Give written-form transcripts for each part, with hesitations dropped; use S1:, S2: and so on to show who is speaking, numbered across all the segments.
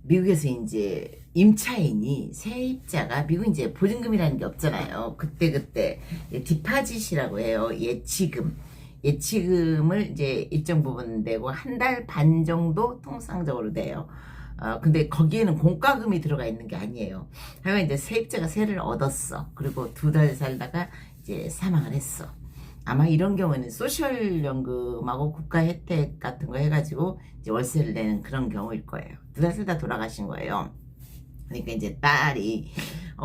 S1: 미국에서 이제 임차인이 세입자가 미국 이제 보증금이라는 게 없잖아요. 그때 디파짓이라고 해요. 예치금을 이제 일정 부분 내고 한 달 반 정도 통상적으로 돼요. 근데 거기에는 공과금이 들어가 있는 게 아니에요. 하여간 이제 세입자가 세를 얻었어. 그리고 2달 살다가 이제 사망을 했어. 아마 이런 경우는 소셜연금하고 국가 혜택 같은 거 해가지고 이제 월세를 내는 그런 경우일 거예요. 2달 살다 돌아가신 거예요. 그러니까 이제 딸이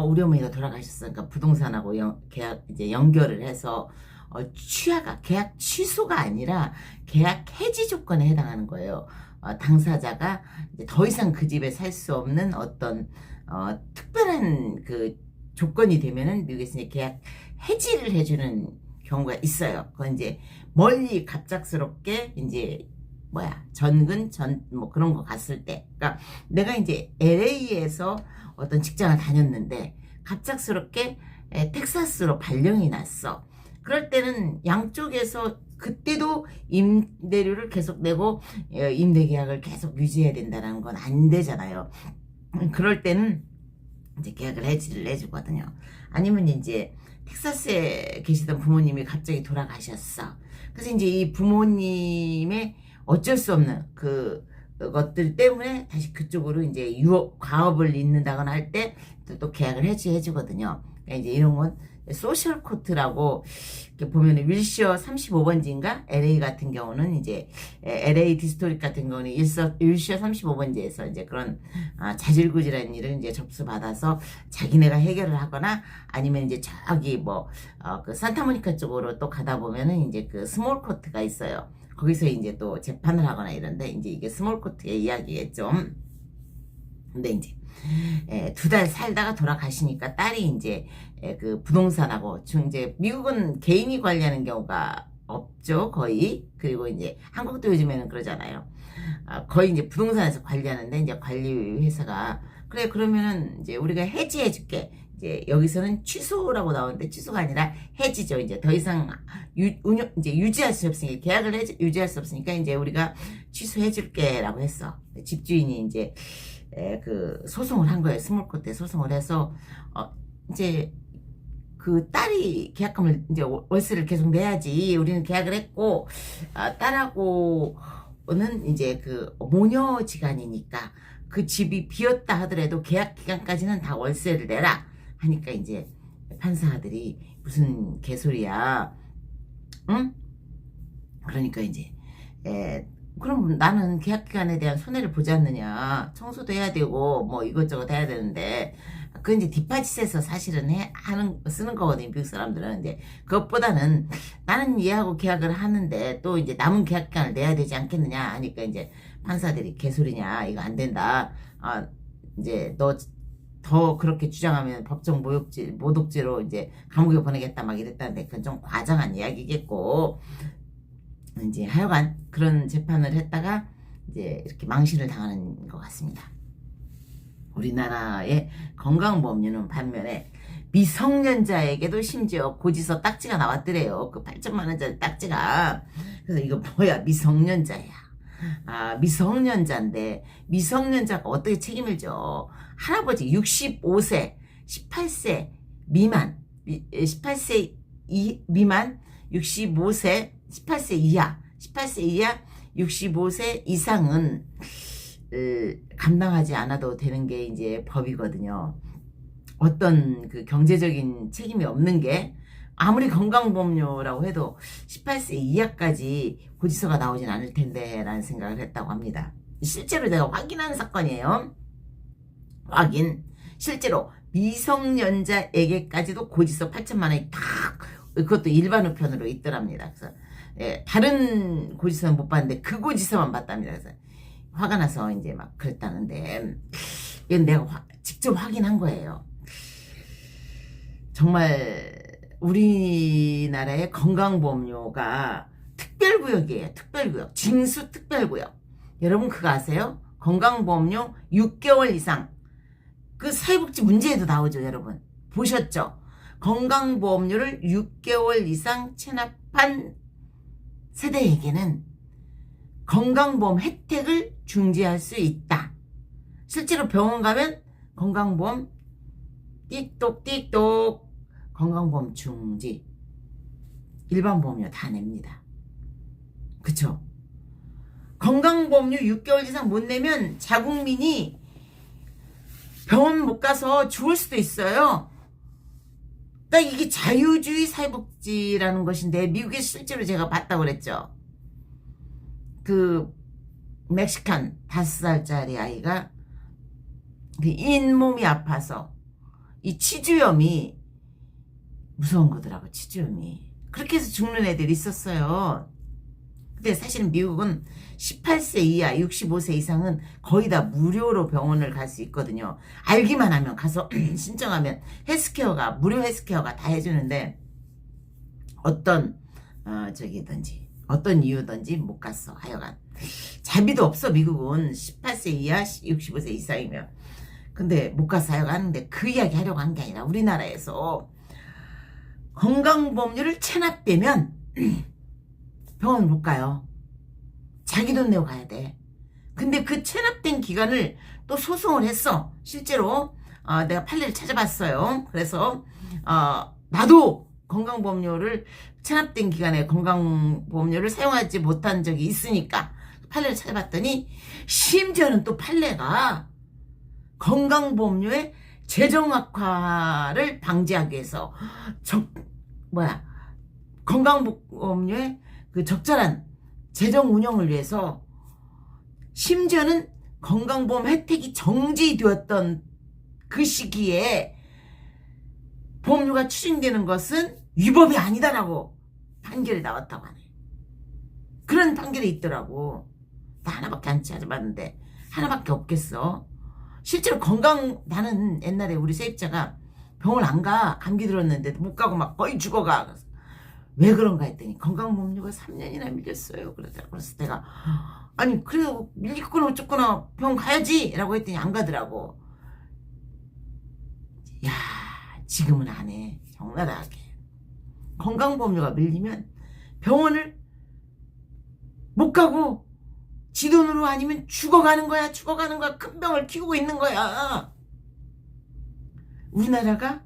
S1: 우리 어머니가 돌아가셨으니까 부동산하고 계약 이제 연결을 해서 계약 취소가 아니라 계약 해지 조건에 해당하는 거예요. 당사자가 이제 더 이상 그 집에 살 수 없는 어떤 특별한 그 조건이 되면은 미국에서 이제 계약 해지를 해주는 경우가 있어요. 그건 이제 멀리 갑작스럽게 이제 뭐 그런 거 갔을 때. 그러니까 내가 이제 LA에서 어떤 직장을 다녔는데 갑작스럽게 텍사스로 발령이 났어. 그럴 때는 양쪽에서 그때도 임대료를 계속 내고 임대 계약을 계속 유지해야 된다는 건 안 되잖아요. 그럴 때는 이제 계약을 해지를 해주거든요. 아니면 이제 텍사스에 계시던 부모님이 갑자기 돌아가셨어. 그래서 이제 이 부모님의 어쩔 수 없는 것들 때문에 다시 그쪽으로 이제 과업을 잇는다거나 할 때 또 계약을 해주거든요. 그러니까 이제 이런 건 소셜 코트라고 이렇게 보면은 윌시어 35번지인가 LA 같은 경우는 이제 LA 디스토릭 같은 경우는 윌시어 35번지에서 이제 그런 자질구지라는 일을 이제 접수받아서 자기네가 해결을 하거나 아니면 이제 저기 그 산타모니카 쪽으로 또 가다 보면은 이제 그 스몰 코트가 있어요. 거기서 이제 또 재판을 하거나 이런데 이제 이게 스몰 코트의 이야기겠죠. 근데 이제 2달 살다가 돌아가시니까 딸이 이제 그 부동산하고 이제 미국은 개인이 관리하는 경우가 없죠, 거의. 그리고 이제 한국도 요즘에는 그러잖아요. 거의 이제 부동산에서 관리하는데 이제 관리 회사가 그래 그러면은 이제 우리가 해지해 줄게. 이제 여기서는 취소라고 나오는데 취소가 아니라 해지죠. 이제 더 이상 이제 유지할 수 없으니까 계약을 유지할 수 없으니까 이제 우리가 취소해 줄게라고 했어. 집주인이 이제 그 소송을 한 거예요. 스몰코트에 소송을 해서 이제 그 딸이 계약금을 이제 월세를 계속 내야지. 우리는 계약을 했고 딸하고는 이제 그 모녀지간이니까 그 집이 비었다 하더라도 계약 기간까지는 다 월세를 내라 하니까 이제 판사들이 무슨 개소리야, 응? 그러니까 이제 그럼 나는 계약 기간에 대한 손해를 보지 않느냐. 청소도 해야 되고 뭐 이것저것 해야 되는데 그건 이제 디파짓에서 사실은 쓰는 거거든요. 미국 사람들은 이제 그것보다는 나는 얘하고 계약을 하는데 또 이제 남은 계약 기간을 내야 되지 않겠느냐 하니까 이제 판사들이 개소리냐 이거 안 된다. 이제 너 더 그렇게 주장하면 법정 모독죄로 이제 감옥에 보내겠다 막 이랬다는데 그건 좀 과장한 이야기겠고. 이제 하여간 그런 재판을 했다가 이제 이렇게 망신을 당하는 것 같습니다. 우리나라의 건강보험료는 반면에 미성년자에게도 심지어 고지서 딱지가 나왔더래요. 그 8천만 원짜리 딱지가. 그래서 이거 뭐야, 미성년자야. 미성년자인데 미성년자가 어떻게 책임을 져? 할아버지 65세 18세 미만 18세 미만 65세 18세 이하 65세 이상은 감당하지 않아도 되는 게 이제 법이거든요. 어떤 그 경제적인 책임이 없는 게 아무리 건강보험료라고 해도 18세 이하까지 고지서가 나오진 않을 텐데 라는 생각을 했다고 합니다. 실제로 내가 확인한 사건이에요. 실제로 미성년자에게까지도 고지서 8천만 원이 딱 그것도 일반 우편으로 있더랍니다. 그래서 다른 고지서는 못 봤는데 그 고지서만 봤답니다. 그래서 화가 나서 이제 막 그랬다는데 이건 내가 직접 확인한 거예요. 정말 우리나라의 건강보험료가 특별구역이에요. 특별구역. 징수특별구역. 여러분 그거 아세요? 건강보험료 6개월 이상. 그 사회복지 문제에도 나오죠, 여러분. 보셨죠? 건강보험료를 6개월 이상 체납한 세대에게는 건강보험 혜택을 중지할 수 있다. 실제로 병원 가면 건강보험 띡똑띡똑 건강보험 중지 일반 보험료 다 냅니다. 그쵸? 건강보험료 6개월 이상 못 내면 자국민이 병원 못 가서 죽을 수도 있어요. 딱 이게 자유주의 사회복지라는 것인데 미국에 실제로 제가 봤다고 그랬죠. 그 멕시칸 5살짜리 아이가 그 잇몸이 아파서 이 치주염이 무서운 거더라고. 치주염이 그렇게 해서 죽는 애들이 있었어요. 근데 사실은 미국은 18세 이하 65세 이상은 거의 다 무료로 병원을 갈 수 있거든요. 알기만 하면 가서 신청하면 헬스케어가 무료 헬스케어가 다 해주는데 어떤 어떤 이유든지 못 갔어. 하여간 자비도 없어. 미국은 18세 이하 65세 이상이면. 근데 못 가서 하여간 하는데 그 이야기 하려고 한 게 아니라 우리나라에서 건강보험료를 체납되면 병원 못 가요. 자기 돈 내고 가야 돼. 근데 그 체납된 기간을 또 소송을 했어. 실제로 내가 판례를 찾아봤어요. 그래서 나도 건강보험료를 체납된 기간에 건강보험료를 사용하지 못한 적이 있으니까 판례를 찾아봤더니 심지어는 또 판례가 건강보험료의 재정 악화를 방지하기 위해서 건강보험료의 그 적절한 재정 운영을 위해서 심지어는 건강보험 혜택이 정지되었던 그 시기에 보험료가 추징되는 것은 위법이 아니다라고 판결이 나왔다고 하네. 그런 판결이 있더라고. 나 하나밖에 안 찾아봤는데 하나밖에 없겠어. 실제로 나는 옛날에 우리 세입자가 병원 안 가. 감기 들었는데 못 가고 막 거의 죽어가. 왜 그런가 했더니 건강보험료가 3년이나 밀렸어요. 그래서 내가 아니 그래도 밀리거나 어쩌거나 병원 가야지 라고 했더니 안 가더라고. 야 지금은 안 해. 적나라하게 건강보험료가 밀리면 병원을 못 가고 지 돈으로 아니면 죽어가는 거야. 큰 병을 키우고 있는 거야. 우리나라가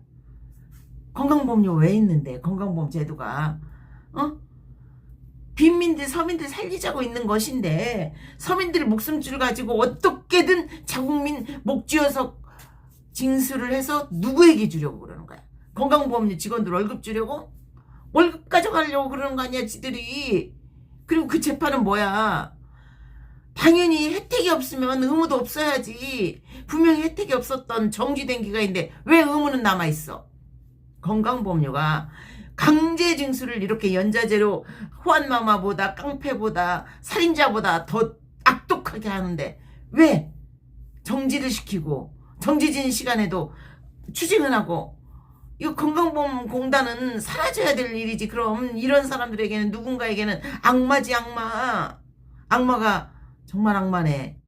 S1: 건강보험료 왜 있는데 건강보험 제도가 빈민들 서민들 살리자고 있는 것인데 서민들의 목숨줄 가지고 어떻게든 자국민 목 쥐어서 징수를 해서 누구에게 주려고 그러는 거야. 건강보험료 직원들 월급 주려고? 월급 가져가려고 그러는 거 아니야 지들이. 그리고 그 재판은 뭐야. 당연히 혜택이 없으면 의무도 없어야지. 분명히 혜택이 없었던 정지된 기간인데 왜 의무는 남아있어. 건강보험료가 강제 징수를 이렇게 연자제로 호환마마보다 깡패보다 살인자보다 더 악독하게 하는데 왜 정지를 시키고 정지진 시간에도 추징을 하고. 이거 건강보험공단은 사라져야 될 일이지. 그럼 이런 사람들에게는 누군가에게는 악마지 악마. 악마가 정말 악마네.